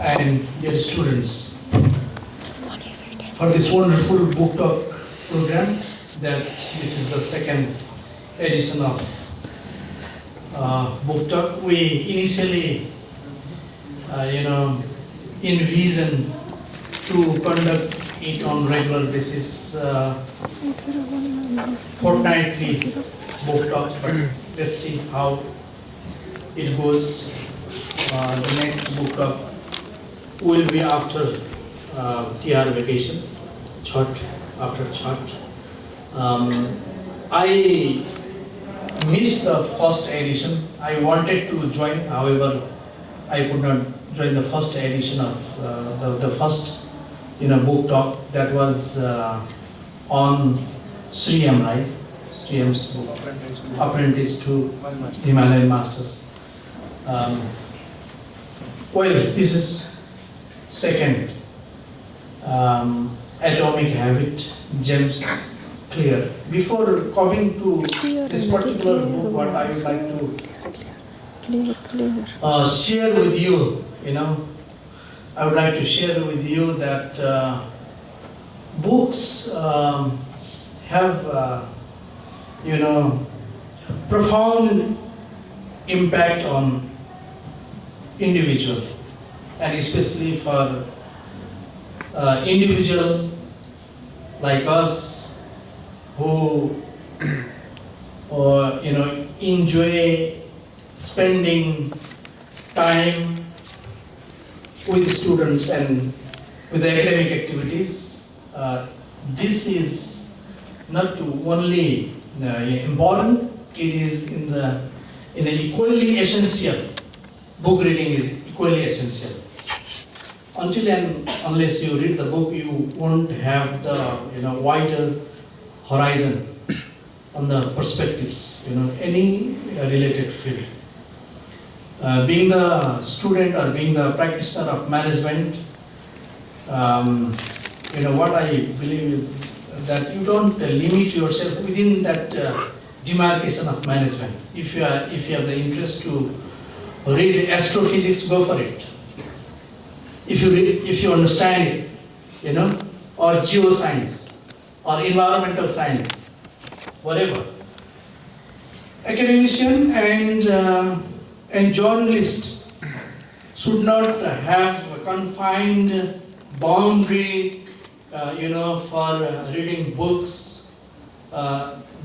and dear students, for this wonderful book talk program. That this is the second edition of book talk. We initially, envisioned to conduct it on regular basis, fortnightly book talks. But let's see how it goes. The next book talk will be after TR vacation, after Chhat. I missed the first edition. I wanted to join, however, I could not join the first edition of the first, book talk that was on Sri-M, right? Sri-M's book, Apprentice to Himalayan Masters. Well, this is second, Atomic Habit, James Clear. Before coming to this particular book, what I would like to share with you, I would like to share with you that books have, profound impact on individual, and especially for individual like us who enjoy spending time with students and with the academic activities. This is not only important, it is in the equally essential. Book reading is equally essential. Until and unless you read the book, you won't have the wider horizon on the perspectives, any related field. Being the student or being the practitioner of management, what I believe is that you don't limit yourself within that demarcation of management. If you have the interest to read astrophysics, go for it. If you understand it, or geoscience, or environmental science, whatever. Academician and journalist should not have a confined boundary, for reading books.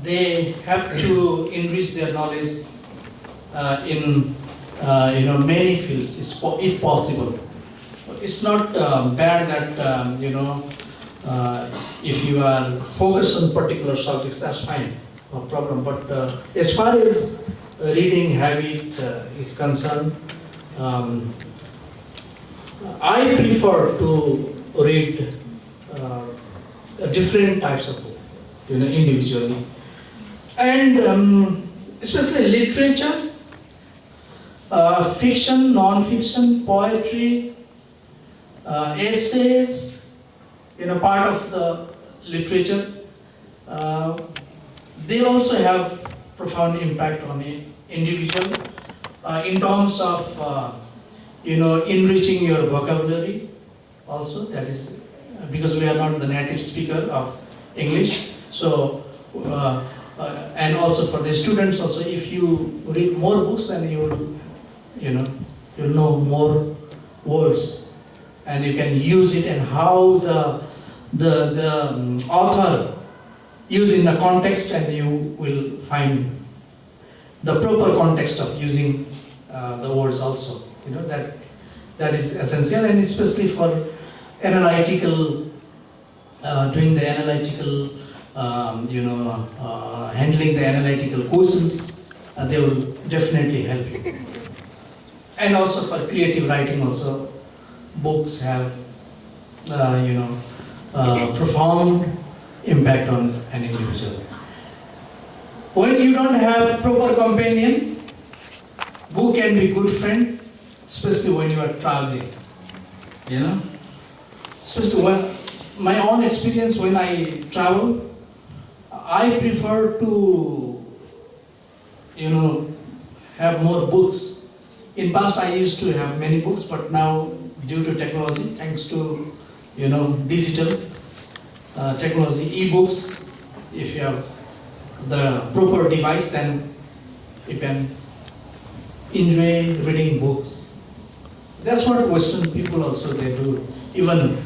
They have to enrich their knowledge in many fields, if possible. It's not bad that if you are focused on particular subjects, that's fine, no problem. But as far as reading habit is concerned, I prefer to read different types of books, individually, and especially literature, fiction, non-fiction, poetry, essays. Part of the literature, they also have profound impact on the individual in terms of enriching your vocabulary. Also, that is because we are not the native speaker of English. So, and also for the students also, if you read more books, then you'll know more words, and you can use it, and how the author used in the context, and you will find the proper context of using the words also. That is essential, and especially for analytical, doing the analytical, handling the analytical questions, they will definitely help you. And also for creative writing also, books have, profound impact on an individual. When you don't have proper companion, book can be good friend, especially when you are traveling. Especially when my own experience when I travel, I prefer to, have more books. In past I used to have many books, but now due to technology, thanks to digital technology, e-books. If you have the proper device, then you can enjoy reading books. That's what Western people also they do. Even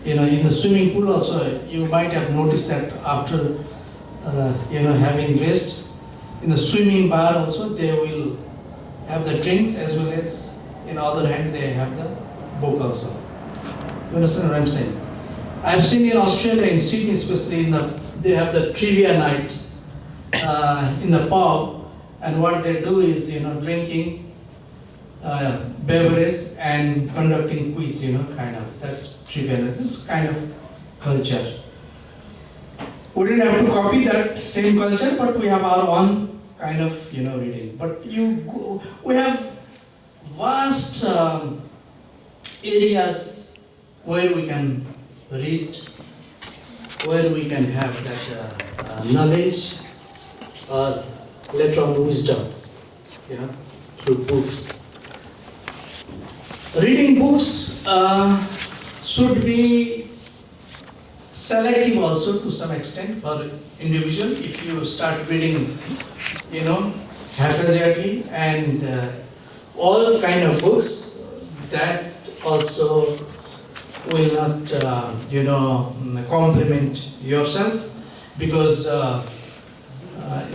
in the swimming pool also, you might have noticed that after having rest in the swimming bar also, they will have the drinks as well as in the other hand they have the book also. You understand what I'm saying? I've seen in Australia, in Sydney especially, they have the trivia night in the pub, and what they do is drinking beverage and conducting quiz, kind of. That's trivia night. This kind of culture. We didn't have to copy that same culture, but we have our own kind of reading. But we have vast areas where we can read, where we can have that knowledge or later on wisdom, through books. Reading books should be selective also to some extent for individual. If you start reading, haphazardly and all kind of books, that also will not, complement yourself, because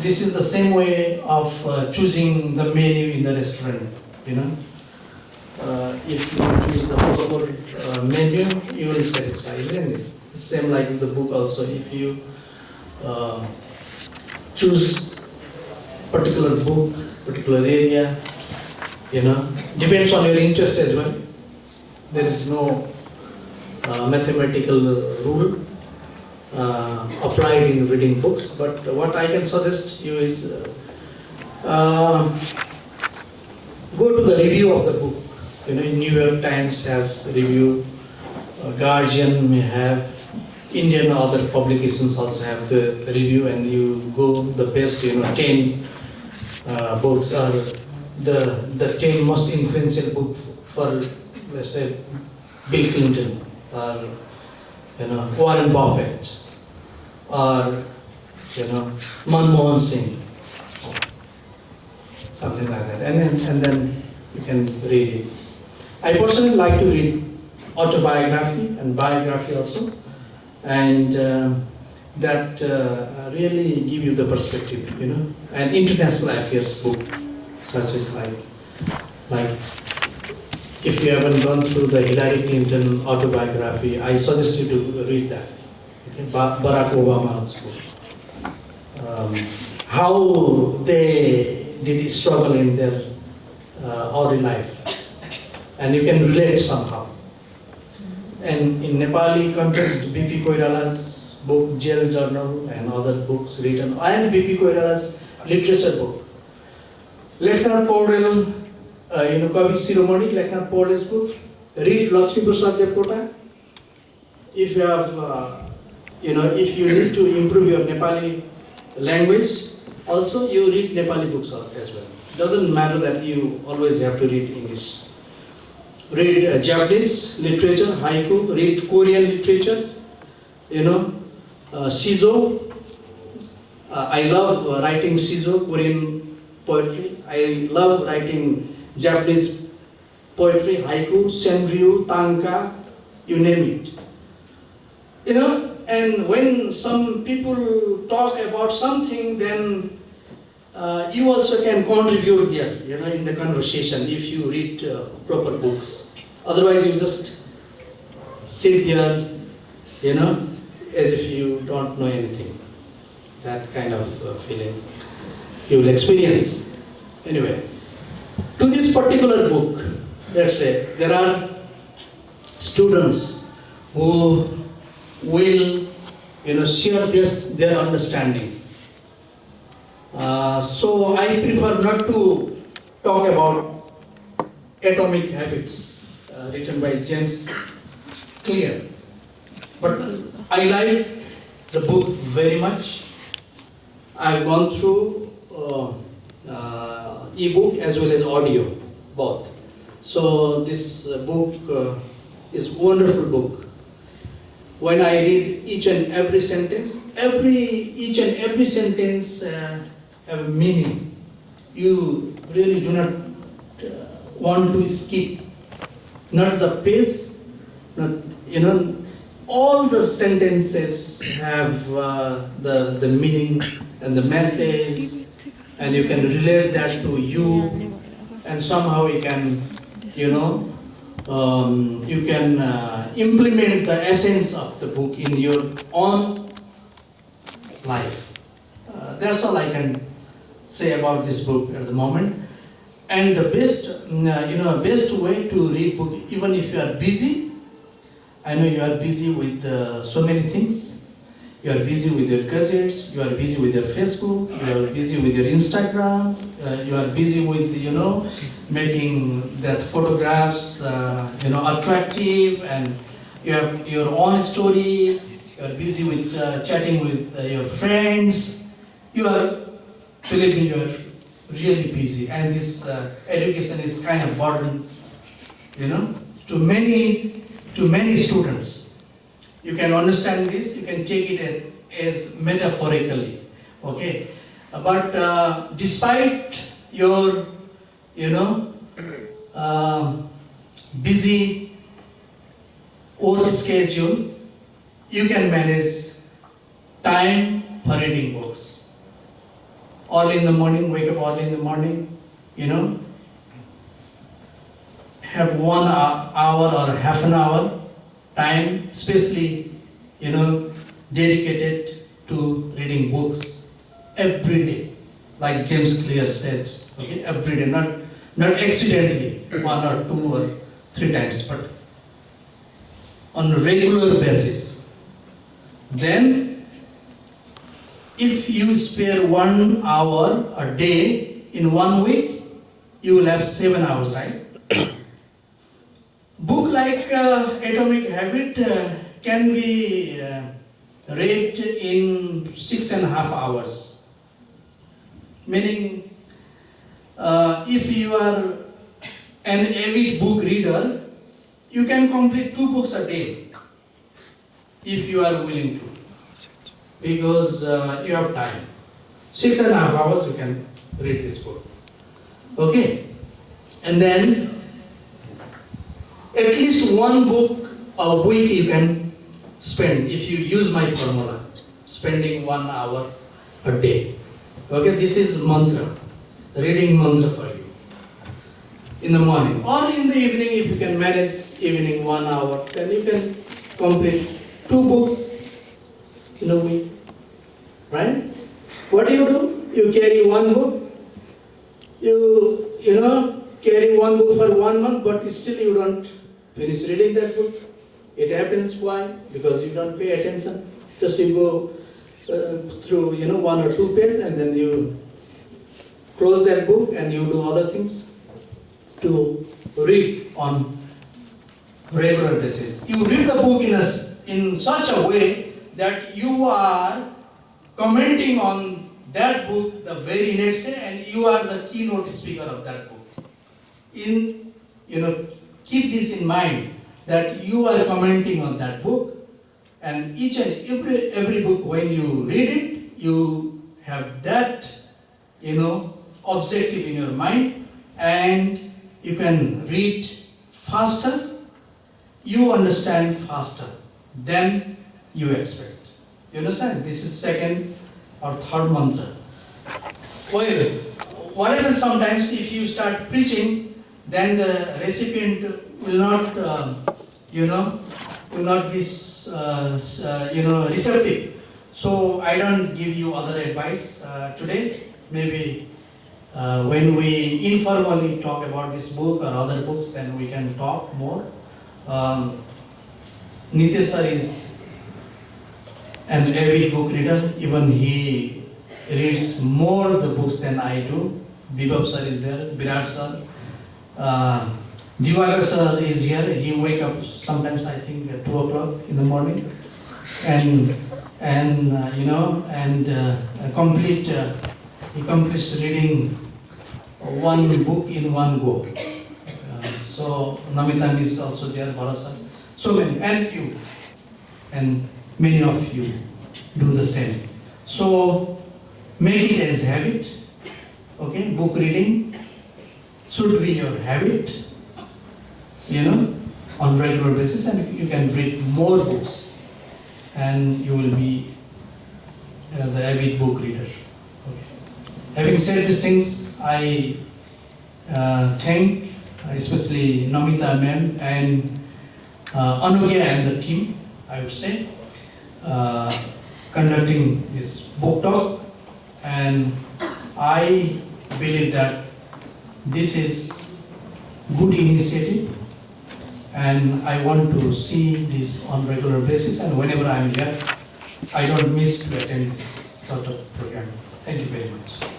this is the same way of choosing the menu in the restaurant. If you choose the proper menu, you will satisfy, isn't it? Same like the book also. If you choose particular book, particular area, depends on your interest as well. There is no mathematical rule applied in reading books, but what I can suggest you is go to the review of the book. New York Times has review, Guardian may have, Indian other publications also have the review, and you go the best 10 books are the 10 most influential book for, let's say, Bill Clinton or Warren Buffett or Manmohan Singh, something like that, and then you can read it. I personally like to read autobiography and biography also, and that really give you the perspective, and international affairs book, such as like if you haven't gone through the Hillary Clinton autobiography, I suggest you to read that. Okay? Barack Obama's book. How they did struggle in their early life, and you can relate somehow. And in Nepali context, B.P. Koirala's book, Jail Journal, and other books written, and B.P. Koirala's literature book. Leknath Paudel, Kavi Shiromani, Leknath Paudel's book. Read Lakshmi Prasad Devkota. If you have, if you need to improve your Nepali language, also you read Nepali books as well. Doesn't matter that you always have to read English. Read Japanese literature, haiku, read Korean literature, shizo. I love writing shizo, Korean poetry. I love writing Japanese poetry, haiku, senryu, tanka, you name it. And when some people talk about something, then you also can contribute there, in the conversation if you read proper books. Otherwise, you just sit there, as if you don't know anything. That kind of feeling you will experience. Anyway, to this particular book, let's say, there are students who will, share their understanding. So I prefer not to talk about Atomic Habits, written by James Clear. But I like the book very much. I've gone through ebook as well as audio, both. So this book It's a wonderful book. When I read each and every sentence, each and every sentence have a meaning. You really do not want to skip, not the page, not, all the sentences have the meaning and the message, and you can relate that to you, and somehow you can, you can implement the essence of the book in your own life. That's all I can say about this book at the moment. And the best way to read book, even if you are busy. I know you are busy with so many things. You are busy with your gadgets. You are busy with your Facebook. You are busy with your Instagram. You are busy with making that photographs attractive, and you have your own story. You are busy with chatting with your friends. You are, believe me, you are really busy, and this education is kind of burden, to many students. You can understand this. You can take it as metaphorically, okay? But despite your, busy work schedule, you can manage time for reading books. Early in the morning, wake up early in the morning, have 1 hour or half an hour time, especially, dedicated to reading books every day. Like James Clear says, okay, every day, not accidentally, 1 or 2 or 3 times, but on a regular basis. Then, if you spare 1 hour a day in 1 week, you will have 7 hours, right? Book like Atomic Habit can be read in 6.5 hours. Meaning, if you are an avid book reader, you can complete 2 books a day, if you are willing to, because you have time. 6.5 hours you can read this book. Okay? And then, at least 1 book a week you can spend, if you use my formula, spending 1 hour a day. Okay, this is mantra, reading mantra for you. In the morning or in the evening, if you can manage evening 1 hour, then you can complete 2 books in a week, right? What do? You carry 1 book, you carry 1 book for 1 month, but still you don't finish reading that book. It happens. Why? Because you don't pay attention. Just you go through 1 or 2 pages, and then you close that book and you do other things to read on regular basis. You read the book in such a way that you are commenting on that book the very next day, and you are the keynote speaker of that book. Keep this in mind, that you are commenting on that book, and each and every book, when you read it, you have that, objective in your mind, and you can read faster, you understand faster than you expect. You understand? This is second or third mantra. Well, what happens sometimes, if you start preaching, then the recipient will not, will not be, receptive. So I don't give you other advice today. Maybe when we informally talk about this book or other books, then we can talk more. Nitish sir is an avid book reader. Even he reads more the books than I do. Bibab sir is there, Virat sir. Diwakar sir is here. He wake up sometimes, I think, at 2 o'clock in the morning, and complete. He completes reading 1 book in 1 go. So Namitan is also there, Bharat sir. So many, and you, and many of you do the same. So make it as habit, okay? Book reading should be your habit, on regular basis, and you can read more books, and you will be the avid book reader. Okay. Having said these things, I thank especially Namita ma'am and Anugya and the team, I would say, conducting this book talk, and I believe that this is good initiative, and I want to see this on regular basis, and whenever I am here, I don't miss to attend this sort of program. Thank you very much.